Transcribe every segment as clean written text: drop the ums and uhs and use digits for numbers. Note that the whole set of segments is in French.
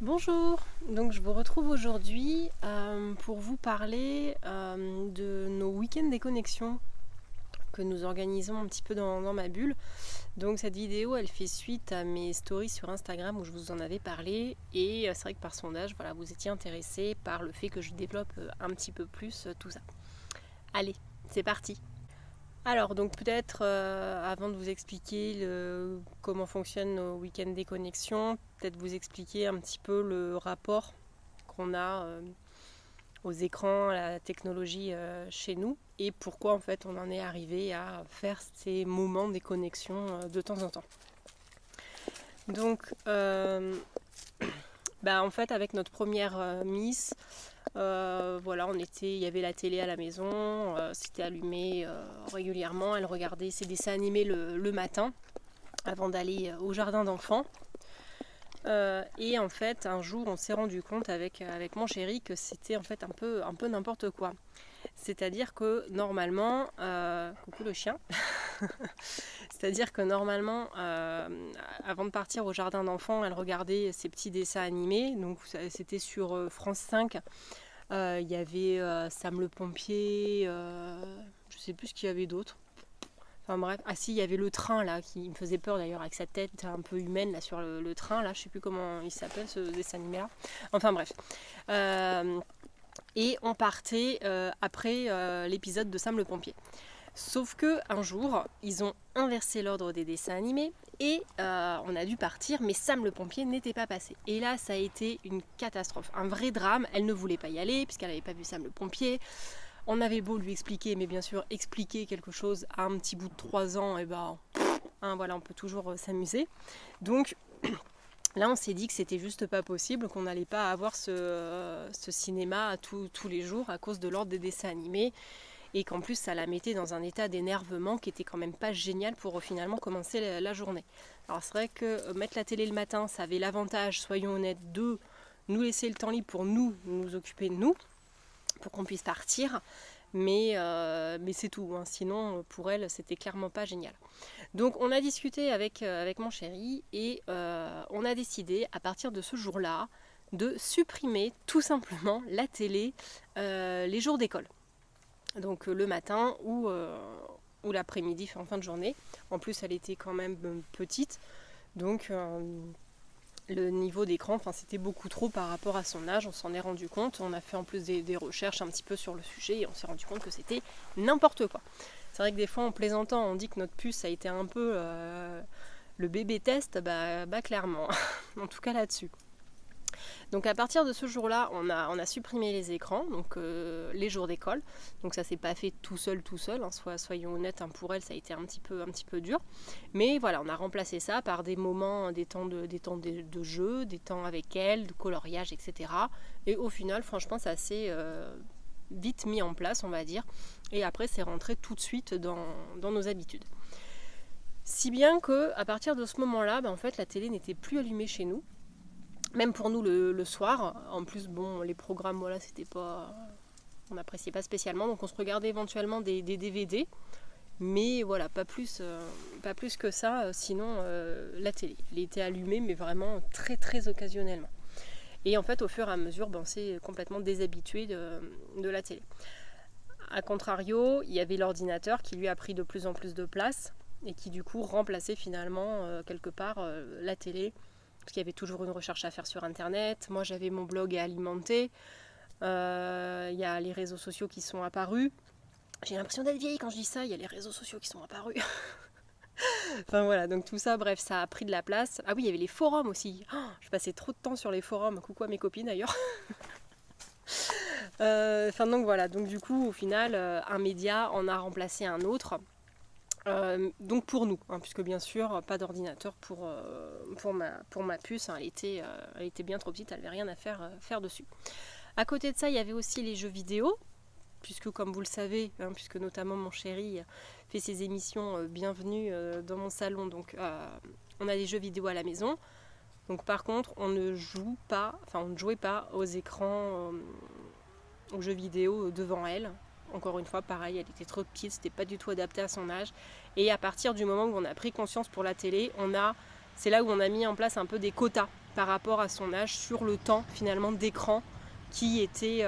Bonjour, donc je vous retrouve aujourd'hui pour vous parler de nos week-ends déconnexion que nous organisons un petit peu dans ma bulle. Donc cette vidéo elle fait suite à mes stories sur Instagram où je vous en avais parlé et c'est vrai que par sondage voilà, vous étiez intéressés par le fait que je développe un petit peu plus tout ça. Allez, c'est parti. Alors donc peut-être avant de vous expliquer comment fonctionnent nos week-ends déconnexion, peut-être vous expliquer un petit peu le rapport qu'on a aux écrans, à la technologie chez nous et pourquoi en fait on en est arrivé à faire ces moments de déconnexion de temps en temps. Donc en fait avec notre première Miss, voilà, il y avait la télé à la maison, c'était allumé régulièrement, elle regardait ses dessins animés le matin avant d'aller au jardin d'enfants. Et en fait, un jour, on s'est rendu compte avec mon chéri que c'était en fait un peu n'importe quoi. C'est-à-dire que normalement, coucou le chien, c'est-à-dire que normalement, avant de partir au jardin d'enfants, elle regardait ses petits dessins animés. Donc c'était sur France 5. Il y avait Sam le pompier, je sais plus ce qu'il y avait d'autre. Enfin bref, ah si, il y avait le train là qui me faisait peur d'ailleurs avec sa tête un peu humaine là sur le train là, je sais plus comment il s'appelle ce dessin animé là. Enfin bref. Et on partait après l'épisode de Sam le pompier. Sauf que un jour, ils ont inversé l'ordre des dessins animés et on a dû partir, mais Sam le pompier n'était pas passé. Et là, ça a été une catastrophe, un vrai drame. Elle ne voulait pas y aller puisqu'elle n'avait pas vu Sam le pompier. On avait beau lui expliquer, mais bien sûr, expliquer quelque chose à un petit bout de 3 ans, et voilà, on peut toujours s'amuser. Donc là, on s'est dit que c'était juste pas possible, qu'on n'allait pas avoir ce cinéma tous les jours à cause de l'ordre des dessins animés. Et qu'en plus, ça la mettait dans un état d'énervement qui était quand même pas génial pour finalement commencer la journée. Alors c'est vrai que mettre la télé le matin, ça avait l'avantage, soyons honnêtes, de nous laisser le temps libre pour nous occuper de nous, pour qu'on puisse partir, mais c'est tout, hein. Sinon pour elle c'était clairement pas génial. Donc on a discuté avec mon chéri et on a décidé à partir de ce jour-là de supprimer tout simplement la télé les jours d'école. Donc le matin ou l'après-midi, en fin de journée. En plus elle était quand même petite, donc le niveau d'écran, c'était beaucoup trop par rapport à son âge, on s'en est rendu compte. On a fait en plus des recherches un petit peu sur le sujet et on s'est rendu compte que c'était n'importe quoi. C'est vrai que des fois en plaisantant on dit que notre puce a été un peu le bébé test, clairement, en tout cas là-dessus. Donc à partir de ce jour-là, on a supprimé les écrans, donc les jours d'école. Donc ça s'est pas fait tout seul, hein. Soyons honnêtes, hein, pour elle ça a été un petit peu dur. Mais voilà, on a remplacé ça par des moments, des temps de jeu, des temps avec elle, de coloriage, etc. Et au final, franchement, ça s'est vite mis en place, on va dire. Et après, c'est rentré tout de suite dans nos habitudes. Si bien que à partir de ce moment-là, en fait, la télé n'était plus allumée chez nous. Même pour nous le soir. En plus, les programmes, voilà, c'était pas, on n'appréciait pas spécialement, donc on se regardait éventuellement des DVD, mais voilà, pas plus que ça. Sinon, la télé, elle était allumée, mais vraiment très très occasionnellement. Et en fait, au fur et à mesure, on s'est complètement déshabitué de la télé. A contrario, il y avait l'ordinateur qui lui a pris de plus en plus de place et qui du coup remplaçait finalement quelque part la télé. Parce qu'il y avait toujours une recherche à faire sur internet. Moi j'avais mon blog à alimenter. Il y a les réseaux sociaux qui sont apparus. J'ai l'impression d'être vieille quand je dis ça, il y a les réseaux sociaux qui sont apparus. Enfin voilà, donc tout ça, bref, ça a pris de la place. Ah oui, il y avait les forums aussi. Je passais trop de temps sur les forums. Coucou à mes copines d'ailleurs. Donc voilà, donc du coup au final, un média en a remplacé un autre. Donc pour nous, hein, puisque bien sûr pas d'ordinateur pour ma puce, hein, elle était bien trop petite, elle n'avait rien à faire dessus. À côté de ça, il y avait aussi les jeux vidéo, puisque comme vous le savez, hein, puisque notamment mon chéri fait ses émissions Bienvenue dans mon salon, donc on a des jeux vidéo à la maison. Donc par contre, on ne jouait pas aux écrans, aux jeux vidéo devant elle. Encore une fois, pareil, elle était trop petite, c'était pas du tout adapté à son âge. Et à partir du moment où on a pris conscience pour la télé, c'est là où on a mis en place un peu des quotas par rapport à son âge sur le temps finalement d'écran qui était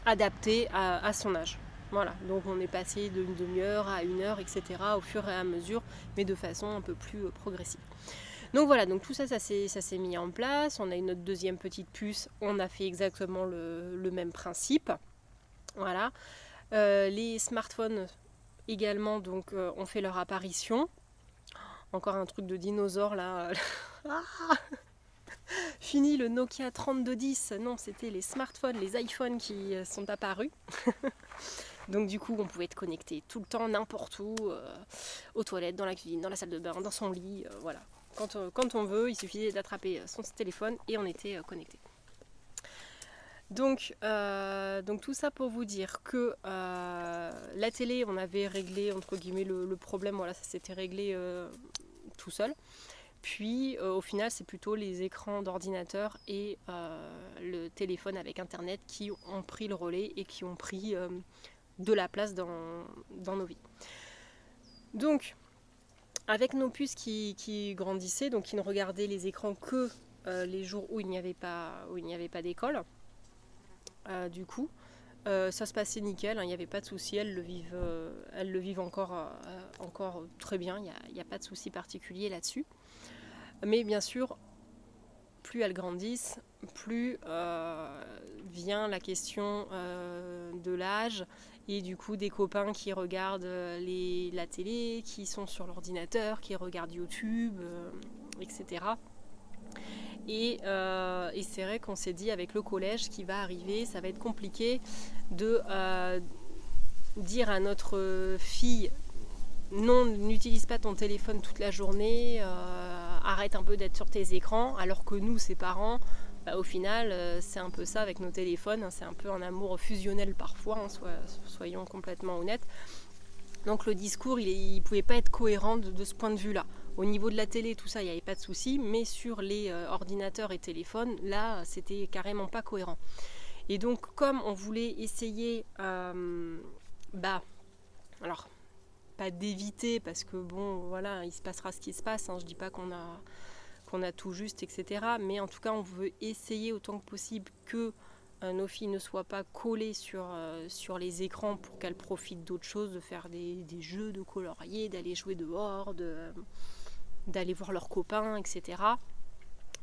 adapté à son âge. Voilà, donc on est passé d'une demi-heure à 1 heure, etc. au fur et à mesure, mais de façon un peu plus progressive. Donc voilà, donc tout ça, ça s'est mis en place. On a une autre deuxième petite puce, on a fait exactement le même principe. Voilà. Les smartphones également donc, ont fait leur apparition. Encore un truc de dinosaure là. Fini le Nokia 3210. Non, c'était les smartphones, les iPhones qui sont apparus. Donc du coup, on pouvait être connecté tout le temps, n'importe où, aux toilettes, dans la cuisine, dans la salle de bain, dans son lit, voilà. Quand on veut, il suffisait d'attraper son téléphone et on était connecté. Donc tout ça pour vous dire que la télé, on avait réglé entre guillemets le problème, voilà, ça s'était réglé tout seul. Puis au final, c'est plutôt les écrans d'ordinateur et le téléphone avec internet qui ont pris le relais et qui ont pris de la place dans nos vies. Donc avec nos puces qui grandissaient, donc qui ne regardaient les écrans que les jours où il n'y avait pas d'école, du coup, ça se passait nickel, hein, il n'y avait pas de souci, elles le vivent encore très bien, il n'y a pas de souci particulier là-dessus. Mais bien sûr, plus elles grandissent, plus vient la question de l'âge et du coup des copains qui regardent la télé, qui sont sur l'ordinateur, qui regardent YouTube, etc. Et c'est vrai qu'on s'est dit avec le collège qui va arriver, ça va être compliqué de dire à notre fille non, n'utilise pas ton téléphone toute la journée, arrête un peu d'être sur tes écrans, alors que nous, ses parents, au final, c'est un peu ça avec nos téléphones, hein, c'est un peu un amour fusionnel parfois, hein, soyons complètement honnêtes. Donc le discours, il ne pouvait pas être cohérent de ce point de vue-là. Au niveau de la télé, tout ça, il n'y avait pas de souci, mais sur les ordinateurs et téléphones, là, c'était carrément pas cohérent. Et donc, comme on voulait essayer, alors, pas d'éviter, parce que bon, voilà, il se passera ce qui se passe, hein, je dis pas qu'on a tout juste, etc. Mais en tout cas, on veut essayer autant que possible que nos filles ne soient pas collées sur les écrans pour qu'elles profitent d'autres choses, de faire des jeux de colorier, d'aller jouer dehors, d'aller voir leurs copains, etc.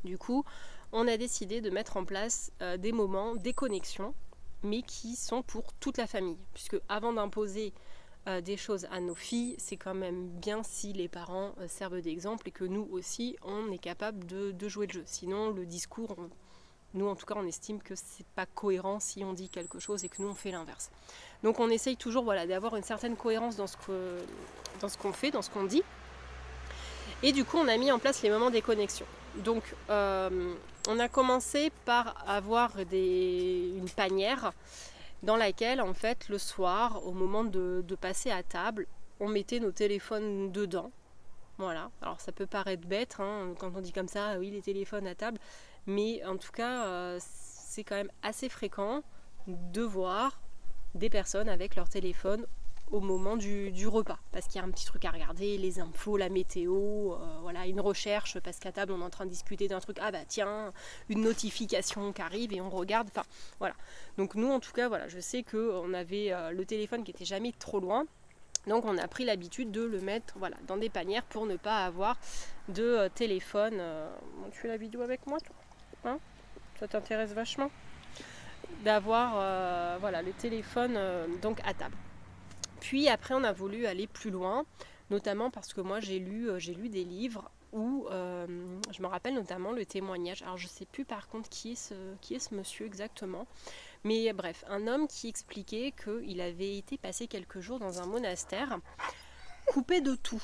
Du coup, on a décidé de mettre en place des moments, des connexions, mais qui sont pour toute la famille. Puisque avant d'imposer des choses à nos filles, c'est quand même bien si les parents servent d'exemple et que nous aussi, on est capable de jouer le jeu. Sinon, le discours, nous en tout cas, on estime que c'est pas cohérent si on dit quelque chose et que nous, on fait l'inverse. Donc on essaye toujours d'avoir une certaine cohérence dans ce qu'on fait, dans ce qu'on dit. Et du coup, on a mis en place les moments des connexions. Donc, on a commencé par avoir une panière dans laquelle, en fait, le soir, au moment de passer à table, on mettait nos téléphones dedans. Voilà. Alors, ça peut paraître bête, hein, quand on dit comme ça, oui, les téléphones à table. Mais en tout cas, c'est quand même assez fréquent de voir des personnes avec leur téléphone au moment du repas, parce qu'il y a un petit truc à regarder, les infos, la météo, voilà, une recherche, parce qu'à table on est en train de discuter d'un truc, ah bah tiens, une notification qui arrive et on regarde, enfin voilà. Donc nous en tout cas, voilà, je sais qu'on avait le téléphone qui était jamais trop loin, donc on a pris l'habitude de le mettre, voilà, dans des panières pour ne pas avoir de téléphone. Tu fais la vidéo avec moi, toi, hein? Ça t'intéresse vachement d'avoir voilà, le téléphone donc à table. Puis après, on a voulu aller plus loin, notamment parce que moi, j'ai lu des livres où, je me rappelle notamment le témoignage. Alors, je ne sais plus par contre qui est ce monsieur exactement. Mais bref, un homme qui expliquait qu'il avait été passé quelques jours dans un monastère, coupé de tout.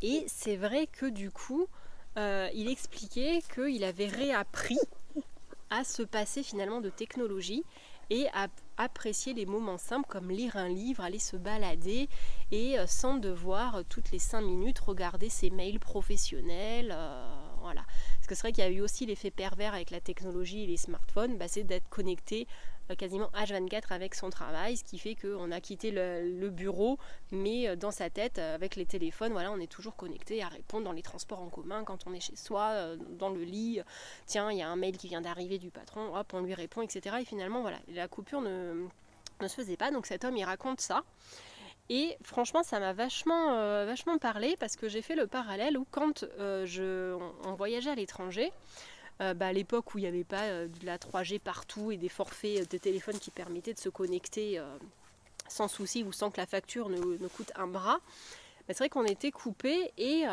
Et c'est vrai que du coup, il expliquait qu'il avait réappris à se passer finalement de technologie et à apprécier les moments simples comme lire un livre, aller se balader et sans devoir toutes les 5 minutes regarder ses mails professionnels, voilà. Parce que c'est vrai qu'il y a eu aussi l'effet pervers avec la technologie et les smartphones, c'est d'être connecté quasiment H24 avec son travail, ce qui fait qu'on a quitté le bureau, mais dans sa tête, avec les téléphones, voilà, on est toujours connecté à répondre dans les transports en commun, quand on est chez soi, dans le lit, tiens, il y a un mail qui vient d'arriver du patron, hop, on lui répond, etc. Et finalement, voilà, la coupure ne se faisait pas, donc cet homme, il raconte ça. Et franchement, ça m'a vachement parlé, parce que j'ai fait le parallèle où quand on voyageait à l'étranger, à l'époque où il n'y avait pas de la 3G partout et des forfaits de téléphone qui permettaient de se connecter sans souci ou sans que la facture ne coûte un bras, c'est vrai qu'on était coupés et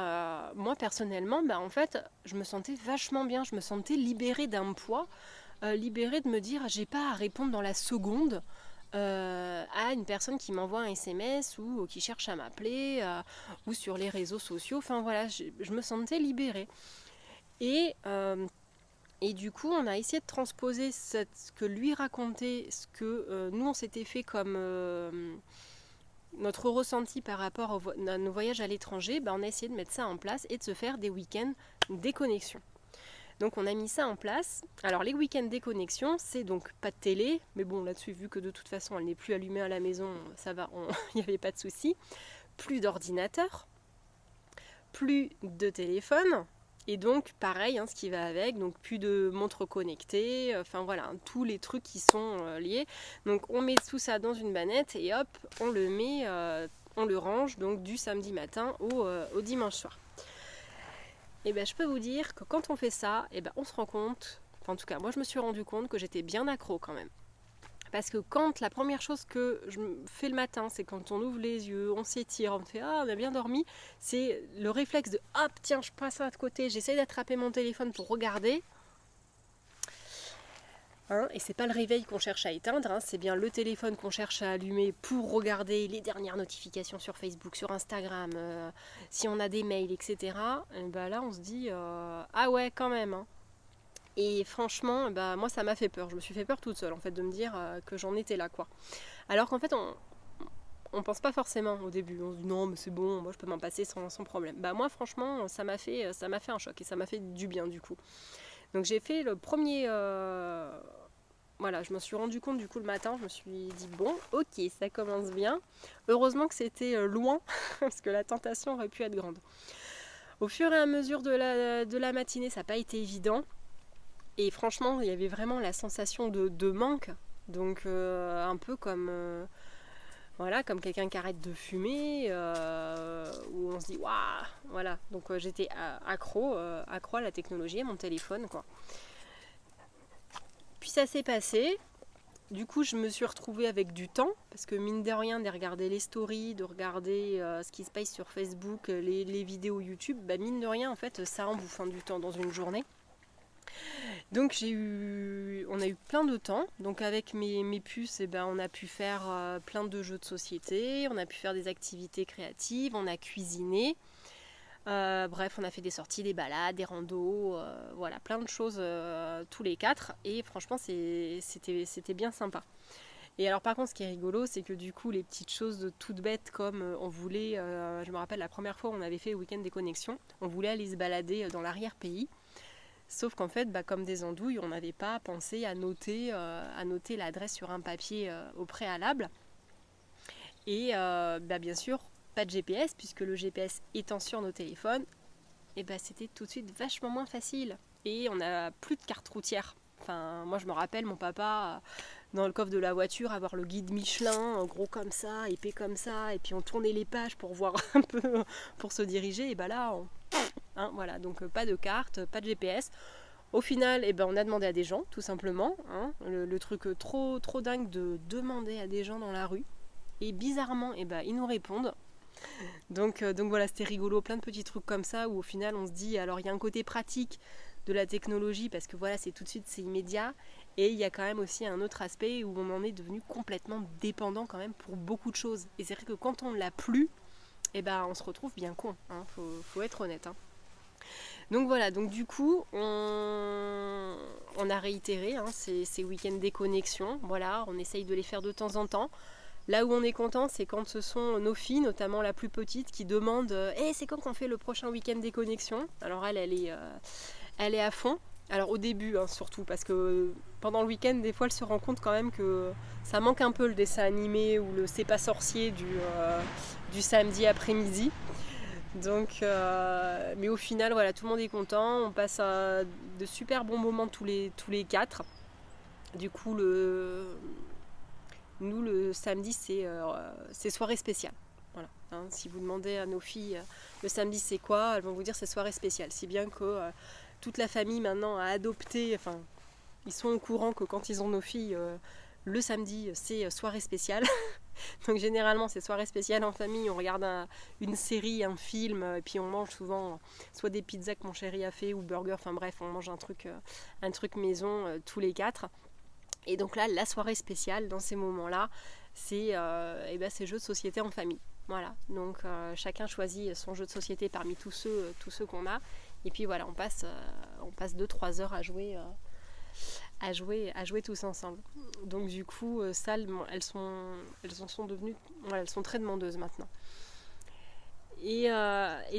moi personnellement, en fait, je me sentais vachement bien, je me sentais libérée d'un poids, libérée de me dire j'ai pas à répondre dans la seconde à une personne qui m'envoie un SMS ou qui cherche à m'appeler ou sur les réseaux sociaux. Enfin voilà, je me sentais libérée. Et du coup, on a essayé de transposer ce que lui racontait, ce que nous on s'était fait comme notre ressenti par rapport à nos voyages à l'étranger. On a essayé de mettre ça en place et de se faire des week-ends déconnexion. Donc on a mis ça en place. Alors les week-ends déconnexion, c'est donc pas de télé, mais bon là-dessus, vu que de toute façon elle n'est plus allumée à la maison, ça va, il n'y avait pas de souci. Plus d'ordinateur, plus de téléphone, et donc pareil, ce qui va avec, donc plus de montres connectées, enfin voilà, tous les trucs qui sont liés. Donc on met tout ça dans une bannette et hop, on le met, on le range donc du samedi matin au dimanche soir. Et je peux vous dire que quand on fait ça, on se rend compte, en tout cas moi je me suis rendu compte que j'étais bien accro quand même. Parce que quand la première chose que je fais le matin, c'est quand on ouvre les yeux, on s'étire, on fait on a bien dormi, c'est le réflexe de hop, tiens, je passe à côté, j'essaie d'attraper mon téléphone pour regarder. Et c'est pas le réveil qu'on cherche à éteindre, c'est bien le téléphone qu'on cherche à allumer pour regarder les dernières notifications sur Facebook, sur Instagram, si on a des mails, etc. Là on se dit ah ouais quand même. Et franchement, moi ça m'a fait peur. Je me suis fait peur toute seule en fait de me dire que j'en étais là quoi. Alors qu'en fait on pense pas forcément au début. On se dit non mais c'est bon, moi je peux m'en passer sans problème. Moi franchement ça m'a fait un choc et ça m'a fait du bien du coup. Donc j'ai fait le premier... Voilà, je me suis rendu compte du coup le matin, je me suis dit bon, ok, ça commence bien. Heureusement que c'était loin, parce que la tentation aurait pu être grande. Au fur et à mesure de la matinée, ça n'a pas été évident. Et franchement, il y avait vraiment la sensation de manque. Donc un peu comme... comme quelqu'un qui arrête de fumer, où on se dit waouh, voilà. Donc j'étais accro à la technologie, à mon téléphone, quoi. Puis ça s'est passé. Du coup, je me suis retrouvée avec du temps, parce que mine de rien, de regarder les stories, de regarder ce qui se passe sur Facebook, les vidéos YouTube, mine de rien, en fait, ça en bouffant du temps dans une journée. Donc on a eu plein de temps. Donc avec mes puces, on a pu faire plein de jeux de société, on a pu faire des activités créatives, on a cuisiné. Bref, on a fait des sorties, des balades, des randos, voilà, plein de choses tous les quatre. Et franchement, c'était bien sympa. Et alors par contre, ce qui est rigolo, c'est que du coup, les petites choses toutes bêtes comme on voulait, je me rappelle la première fois où on avait fait le week-end des connexions, on voulait aller se balader dans l'arrière-pays. Sauf qu'en fait, comme des andouilles, on n'avait pas pensé à noter l'adresse sur un papier au préalable. Et bien sûr, pas de GPS, puisque le GPS étant sur nos téléphones, c'était tout de suite vachement moins facile. Et on n'a plus de carte routière. Enfin, moi je me rappelle mon papa dans le coffre de la voiture avoir le guide Michelin, gros comme ça, épais comme ça, et puis on tournait les pages pour voir un peu, pour se diriger, et là, voilà, donc pas de carte, pas de GPS. Au final, on a demandé à des gens, tout simplement, le truc trop dingue de demander à des gens dans la rue. Et bizarrement, ils nous répondent. Donc voilà, c'était rigolo, plein de petits trucs comme ça où au final on se dit, alors il y a un côté pratique de la technologie parce que voilà, c'est tout de suite, c'est immédiat, et il y a quand même aussi un autre aspect où on en est devenu complètement dépendant quand même pour beaucoup de choses. Et c'est vrai que quand on ne l'a plus, on se retrouve bien con, faut être honnête. Donc voilà, donc du coup on a réitéré ces week-ends déconnexion, voilà, on essaye de les faire de temps en temps. Là où on est content, c'est quand ce sont nos filles, notamment la plus petite, qui demandent c'est quand qu'on fait le prochain week-end des connexions. Alors elle est à fond. Alors au début, hein, surtout, parce que pendant le week-end, des fois, elle se rend compte quand même que ça manque un peu le dessin animé ou le C'est pas sorcier du samedi après-midi. Donc, mais au final, voilà, tout le monde est content. On passe de super bons moments tous les quatre. Du coup, nous, le samedi, c'est soirée spéciale. Voilà. Hein, si vous demandez à nos filles le samedi c'est quoi, elles vont vous dire c'est soirée spéciale. Si bien que toute la famille maintenant a adopté, enfin, ils sont au courant que quand ils ont nos filles, le samedi c'est soirée spéciale. Donc généralement c'est soirée spéciale en famille, on regarde une série, un film, et puis on mange souvent soit des pizzas que mon chéri a fait ou burgers, enfin bref, on mange un truc maison tous les quatre. Et donc là, la soirée spéciale, dans ces moments-là, c'est jeux de société en famille. Voilà, donc chacun choisit son jeu de société parmi tous ceux qu'on a. Et puis voilà, on passe 2-3 heures à jouer tous ensemble. Donc du coup, ça, elles sont devenues, voilà, elles sont très demandeuses maintenant. Et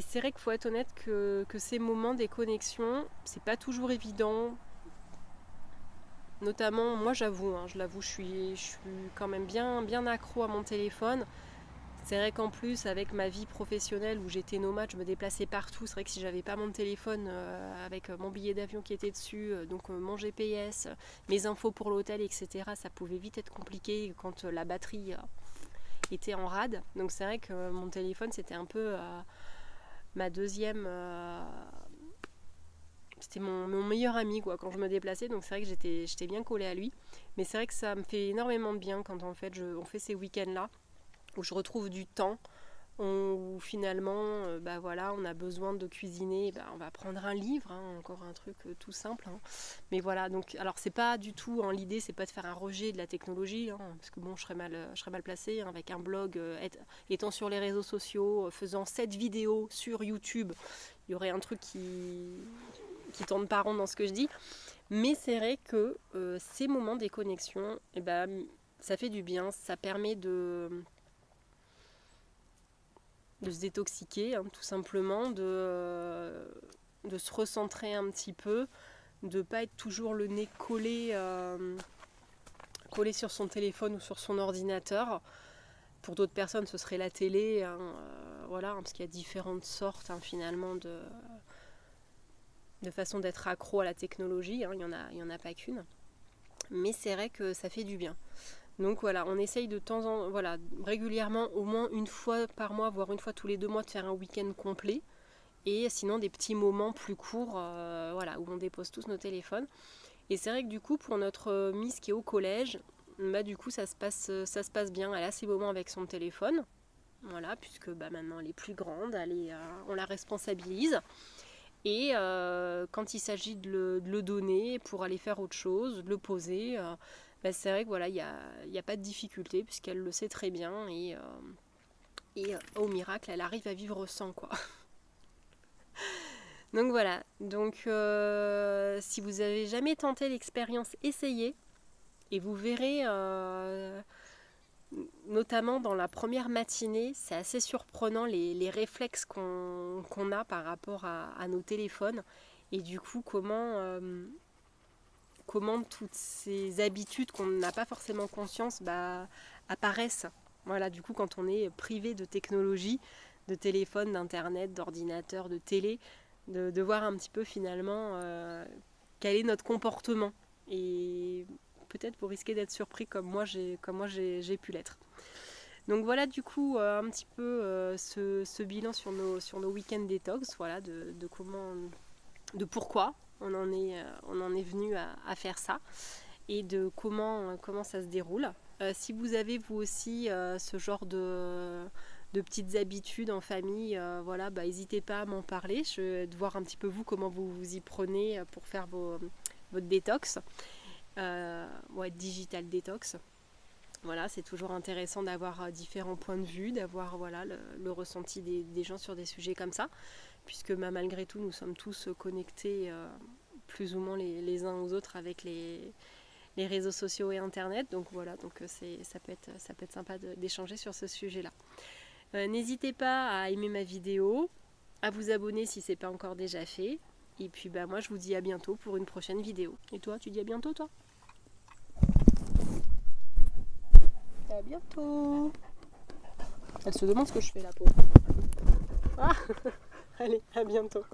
c'est vrai qu'il faut être honnête que ces moments des connexions, c'est pas toujours évident. Notamment, moi j'avoue, je l'avoue, je suis quand même bien accro à mon téléphone. C'est vrai qu'en plus, avec ma vie professionnelle où j'étais nomade, je me déplaçais partout. C'est vrai que si j'avais pas mon téléphone avec mon billet d'avion qui était dessus, donc mon GPS, mes infos pour l'hôtel, etc., ça pouvait vite être compliqué quand la batterie était en rade. Donc c'est vrai que mon téléphone, c'était un peu ma deuxième... c'était mon meilleur ami quoi, quand je me déplaçais, donc c'est vrai que j'étais bien collée à lui. Mais c'est vrai que ça me fait énormément de bien quand en fait on fait ces week-ends-là, où je retrouve du temps, où finalement voilà, on a besoin de cuisiner, on va prendre un livre, encore un truc tout simple. Mais voilà, donc alors c'est pas du tout, l'idée c'est pas de faire un rejet de la technologie, parce que bon, je serais mal placée avec un blog, étant sur les réseaux sociaux, faisant 7 vidéos sur YouTube, il y aurait un truc qui tourne pas rond dans ce que je dis. Mais c'est vrai que ces moments des connexions, ça fait du bien, ça permet de se détoxiquer, tout simplement, de se recentrer un petit peu, de pas être toujours le nez collé sur son téléphone ou sur son ordinateur. Pour d'autres personnes, ce serait la télé, voilà, parce qu'il y a différentes sortes finalement de façon d'être accro à la technologie, il y en a pas qu'une. Mais c'est vrai que ça fait du bien. Donc voilà, on essaye de temps en régulièrement, au moins une fois par mois, voire une fois tous les 2 mois, de faire un week-end complet. Et sinon des petits moments plus courts, où on dépose tous nos téléphones. Et c'est vrai que du coup, pour notre Miss qui est au collège, du coup ça se passe bien. Elle a ses moments avec son téléphone, voilà, puisque maintenant elle est plus grande, on la responsabilise. Et quand il s'agit de le donner pour aller faire autre chose, de le poser, c'est vrai que voilà, il n'y a pas de difficulté puisqu'elle le sait très bien et au miracle, elle arrive à vivre sans quoi. Donc voilà, si vous avez jamais tenté l'expérience, essayez et vous verrez, notamment dans la première matinée, c'est assez surprenant les réflexes qu'on a par rapport à nos téléphones et du coup comment toutes ces habitudes qu'on n'a pas forcément conscience apparaissent. Voilà, du coup quand on est privé de technologie, de téléphone, d'internet, d'ordinateur, de télé, de voir un petit peu finalement quel est notre comportement. Et peut-être vous risquez d'être surpris comme moi j'ai pu l'être. Donc voilà du coup un petit peu ce bilan sur nos week-ends détox, voilà, de pourquoi on en est venu à faire ça et de comment ça se déroule. Si vous avez vous aussi ce genre de petites habitudes en famille, n'hésitez pas à m'en parler. Je vais voir un petit peu vous comment vous y prenez pour faire votre détox, digital détox. Voilà, c'est toujours intéressant d'avoir différents points de vue, d'avoir le ressenti des gens sur des sujets comme ça, puisque malgré tout nous sommes tous connectés plus ou moins les uns aux autres avec les les réseaux sociaux et internet. Donc voilà, donc ça peut être sympa d'échanger sur ce sujet-là. N'hésitez pas à aimer ma vidéo, à vous abonner si ce n'est pas encore déjà fait. Et puis moi je vous dis à bientôt pour une prochaine vidéo. Et toi, tu dis à bientôt toi? À bientôt. Elle se demande ce que je fais là, pauvre. Ah allez, à bientôt.